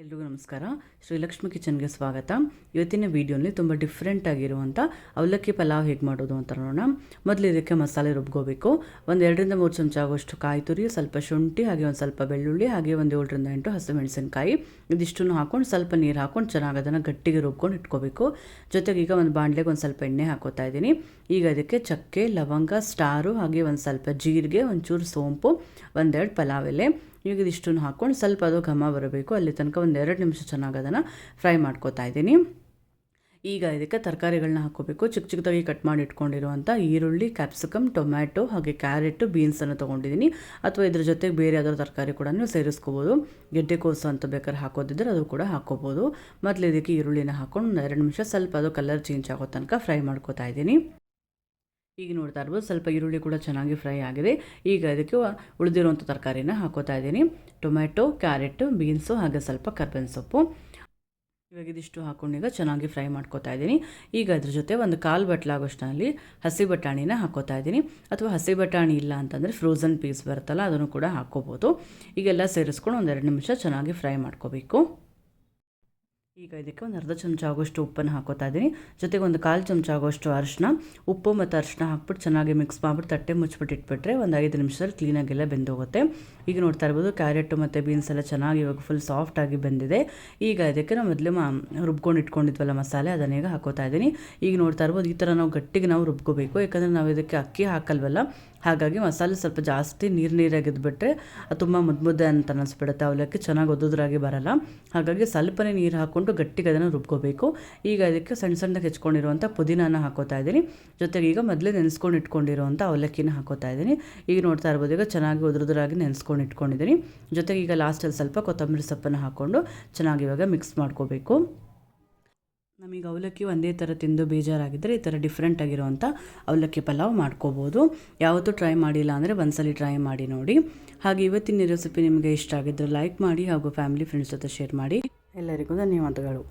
ಎಲ್ರಿಗೂ ನಮಸ್ಕಾರ. ಶ್ರೀಲಕ್ಷ್ಮಿ ಕಿಚನ್ಗೆ ಸ್ವಾಗತ. ಇವತ್ತಿನ ವೀಡಿಯೋಲಿ ತುಂಬ ಡಿಫ್ರೆಂಟ್ ಆಗಿರುವಂಥ ಅವಲಕ್ಕಿ ಪಲಾವ್ ಹೇಗೆ ಮಾಡೋದು ಅಂತ ನೋಡೋಣ. ಮೊದಲು ಇದಕ್ಕೆ ಮಸಾಲೆ ರುಬ್ಕೋಬೇಕು. ಒಂದು 2-3 ಚಮಚ ಆಗುವಷ್ಟು ಕಾಯಿ ತುರಿ, ಸ್ವಲ್ಪ ಶುಂಠಿ, ಹಾಗೆ ಒಂದು ಸ್ವಲ್ಪ ಬೆಳ್ಳುಳ್ಳಿ, ಹಾಗೆ ಒಂದು 7-8 ಹಸಿಮೆಣಸಿನಕಾಯಿ ಇದಿಷ್ಟನ್ನು ಹಾಕ್ಕೊಂಡು ಸ್ವಲ್ಪ ನೀರು ಹಾಕ್ಕೊಂಡು ಚೆನ್ನಾಗಿ ಅದನ್ನು ಗಟ್ಟಿಗೆ ರುಬ್ಕೊಂಡು ಇಟ್ಕೋಬೇಕು. ಜೊತೆಗೆ ಈಗ ಒಂದು ಬಾಣಲೆಗೆ ಒಂದು ಸ್ವಲ್ಪ ಎಣ್ಣೆ ಹಾಕೋತಾ ಇದ್ದೀನಿ. ಈಗ ಇದಕ್ಕೆ ಚಕ್ಕೆ, ಲವಂಗ, ಸ್ಟಾರು, ಹಾಗೆ ಒಂದು ಸ್ವಲ್ಪ ಜೀರಿಗೆ, ಒಂಚೂರು ಸೋಂಪು, 1-2 ಪಲಾವ್ ಎಲೆ, ಈಗ ಇದಿಷ್ಟನ್ನು ಹಾಕ್ಕೊಂಡು ಸ್ವಲ್ಪ ಅದು ಘಮ ಬರಬೇಕು. ಅಲ್ಲಿ ತನಕ ಒಂದು 2 ನಿಮಿಷ ಚೆನ್ನಾಗಿ ಅದನ್ನು ಫ್ರೈ ಮಾಡ್ಕೋತಾ ಇದ್ದೀನಿ. ಈಗ ಇದಕ್ಕೆ ತರಕಾರಿಗಳನ್ನ ಹಾಕ್ಕೋಬೇಕು. ಚಿಕ್ಕ ಚಿಕ್ಕದಾಗಿ ಕಟ್ ಮಾಡಿ ಇಟ್ಕೊಂಡಿರುವಂಥ ಈರುಳ್ಳಿ, ಕ್ಯಾಪ್ಸಿಕಮ್, ಟೊಮ್ಯಾಟೊ, ಹಾಗೆ ಕ್ಯಾರೆಟು, ಬೀನ್ಸನ್ನು ತೊಗೊಂಡಿದ್ದೀನಿ. ಅಥವಾ ಇದ್ರ ಜೊತೆಗೆ ಬೇರೆ ಯಾವ್ದಾದ್ರು ತರಕಾರಿ ಕೂಡ ನೀವು ಸೇರಿಸ್ಕೋಬೋದು. ಗೆಡ್ಡೆಕೋಸು ಅಂತ ಬೇಕಾದ್ರೆ ಹಾಕೋದಿದ್ರೆ ಅದು ಕೂಡ ಹಾಕ್ಕೋಬೋದು. ಮೊದಲು ಇದಕ್ಕೆ ಈರುಳ್ಳಿನ ಹಾಕ್ಕೊಂಡು 2 ನಿಮಿಷ ಸ್ವಲ್ಪ ಅದು ಕಲರ್ ಚೇಂಜ್ ಆಗೋ ತನಕ ಫ್ರೈ ಮಾಡ್ಕೋತಾ ಇದ್ದೀನಿ. ಈಗ ನೋಡ್ತಾ ಇರ್ಬೋದು ಸ್ವಲ್ಪ ಈರುಳ್ಳಿ ಕೂಡ ಚೆನ್ನಾಗಿ ಫ್ರೈ ಆಗಿದೆ. ಈಗ ಇದಕ್ಕೆ ಉಳಿದಿರುವಂಥ ತರಕಾರಿನ ಹಾಕೋತಾ ಇದ್ದೀನಿ. ಟೊಮ್ಯಾಟೊ, ಕ್ಯಾರೆಟು, ಬೀನ್ಸು, ಹಾಗೆ ಸ್ವಲ್ಪ ಕರ್ಬೇವಿನ ಸೊಪ್ಪು. ಇವಾಗ ಇದಿಷ್ಟು ಹಾಕ್ಕೊಂಡು ಈಗ ಚೆನ್ನಾಗಿ ಫ್ರೈ ಮಾಡ್ಕೋತಾ ಇದ್ದೀನಿ. ಈಗ ಅದ್ರ ಜೊತೆ ಒಂದು 1/4 ಬಟ್ಲಾಗೋಷ್ಟರಲ್ಲಿ ಹಸಿ ಬಟಾಣಿನ ಹಾಕೋತಾ ಇದ್ದೀನಿ. ಅಥವಾ ಹಸಿ ಬಟಾಣಿ ಇಲ್ಲ ಅಂತಂದರೆ ಫ್ರೋಝನ್ ಪೀಸ್ ಬರುತ್ತಲ್ಲ ಅದನ್ನು ಕೂಡ ಹಾಕ್ಕೋಬೋದು. ಈಗೆಲ್ಲ ಸೇರಿಸ್ಕೊಂಡು ಒಂದು 2 ನಿಮಿಷ ಚೆನ್ನಾಗಿ ಫ್ರೈ ಮಾಡ್ಕೋಬೇಕು. ಈಗ ಇದಕ್ಕೆ ಒಂದು ಅರ್ಧ ಚಮಚ ಆಗೋಷ್ಟು ಉಪ್ಪನ್ನು ಹಾಕೋತಾ ಇದ್ದೀನಿ. ಜೊತೆಗೆ ಒಂದು 1/4 ಚಮಚ ಆಗೋಷ್ಟು ಅರಿಶಿನ, ಉಪ್ಪು ಮತ್ತು ಅರಿಶಿನ ಹಾಕ್ಬಿಟ್ಟು ಚೆನ್ನಾಗಿ ಮಿಕ್ಸ್ ಮಾಡಿಬಿಟ್ಟು ತಟ್ಟೆ ಮುಚ್ಚಿಬಿಟ್ಟು ಇಟ್ಬಿಟ್ರೆ ಒಂದು 5 ನಿಮಿಷದಲ್ಲಿ ಕ್ಲೀನಾಗೆಲ್ಲ ಬೆಂದೋಗುತ್ತೆ. ಈಗ ನೋಡ್ತಾ ಇರ್ಬೋದು ಕ್ಯಾರೆಟು ಮತ್ತು ಬೀನ್ಸ್ ಎಲ್ಲ ಚೆನ್ನಾಗಿ ಇವಾಗ ಫುಲ್ ಸಾಫ್ಟಾಗಿ ಬೆಂದಿದೆ. ಈಗ ಇದಕ್ಕೆ ನಾವು ಮೊದಲೇ ರುಬ್ಕೊಂಡು ಇಟ್ಕೊಂಡಿದ್ವಲ್ಲ ಮಸಾಲೆ ಅದನ್ನ ಈಗ ಹಾಕೋತಾ ಇದ್ದೀನಿ. ಈಗ ನೋಡ್ತಾ ಇರ್ಬೋದು ಈ ಥರ ನಾವು ಗಟ್ಟಿಗೆ ನಾವು ರುಬ್ಕೋಬೇಕು. ಯಾಕಂದರೆ ನಾವು ಇದಕ್ಕೆ ಅಕ್ಕಿ ಹಾಕಲ್ವಲ್ಲ, ಹಾಗಾಗಿ ಮಸಾಲೆ ಸ್ವಲ್ಪ ಜಾಸ್ತಿ ನೀರಾಗಿದ್ಬಿಟ್ರೆ ಅದು ತುಂಬ ಮುದ್ದೆ ಅಂತ ಅನ್ನಿಸ್ಬಿಡುತ್ತೆ. ಅವಲಕ್ಕಿ ಚೆನ್ನಾಗಿ ಒದ್ದುದ್ರಾಗಿ ಬರಲ್ಲ. ಹಾಗಾಗಿ ಸ್ವಲ್ಪನೇ ನೀರು ಹಾಕ್ಕೊಂಡು ಗಟ್ಟಿಗೆ ಅದನ್ನು ರುಬ್ಕೋಬೇಕು. ಈಗ ಇದಕ್ಕೆ ಸಣ್ಣ ಸಣ್ಣದಾಗಿ ಹೆಚ್ಕೊಂಡಿರುವಂಥ ಪುದೀನಾನ ಹಾಕೋತಾ ಇದ್ದೀನಿ. ಜೊತೆಗೆ ಈಗ ಮೊದಲೇ ನೆನೆಸ್ಕೊಂಡು ಇಟ್ಕೊಂಡಿರುವಂಥ ಅವಲಕ್ಕಿನ ಹಾಕೋತಾ ಇದ್ದೀನಿ. ಈಗ ನೋಡ್ತಾ ಇರ್ಬೋದು ಈಗ ಚೆನ್ನಾಗಿ ಉದುರುದುರಾಗಿ ನೆನೆಸ್ಕೊಂಡು ಇಟ್ಕೊಂಡಿದ್ದೀನಿ. ಜೊತೆಗೆ ಈಗ ಲಾಸ್ಟಲ್ಲಿ ಸ್ವಲ್ಪ ಕೊತ್ತಂಬರಿ ಸೊಪ್ಪನ್ನು ಹಾಕ್ಕೊಂಡು ಚೆನ್ನಾಗಿ ಇವಾಗ ಮಿಕ್ಸ್ ಮಾಡ್ಕೋಬೇಕು. ನಮಗೆ ಅವಲಕ್ಕಿ ಒಂದೇ ಥರ ತಿಂದು ಬೇಜಾರಾಗಿದ್ದರೆ ಈ ಥರ ಡಿಫ್ರೆಂಟ್ ಆಗಿರುವಂಥ ಅವಲಕ್ಕಿ ಪಲಾವ್ ಮಾಡ್ಕೋಬೋದು. ಯಾವತ್ತೂ ಟ್ರೈ ಮಾಡಿಲ್ಲ ಅಂದರೆ ಒಂದ್ಸಲಿ ಟ್ರೈ ಮಾಡಿ ನೋಡಿ. ಹಾಗೆ ಇವತ್ತಿನ ರೆಸಿಪಿ ನಿಮಗೆ ಇಷ್ಟ ಆಗಿದ್ದರೆ ಲೈಕ್ ಮಾಡಿ ಹಾಗೂ ಫ್ಯಾಮಿಲಿ ಫ್ರೆಂಡ್ಸ್ ಜೊತೆ ಶೇರ್ ಮಾಡಿ. ಎಲ್ಲರಿಗೂ ಧನ್ಯವಾದಗಳು.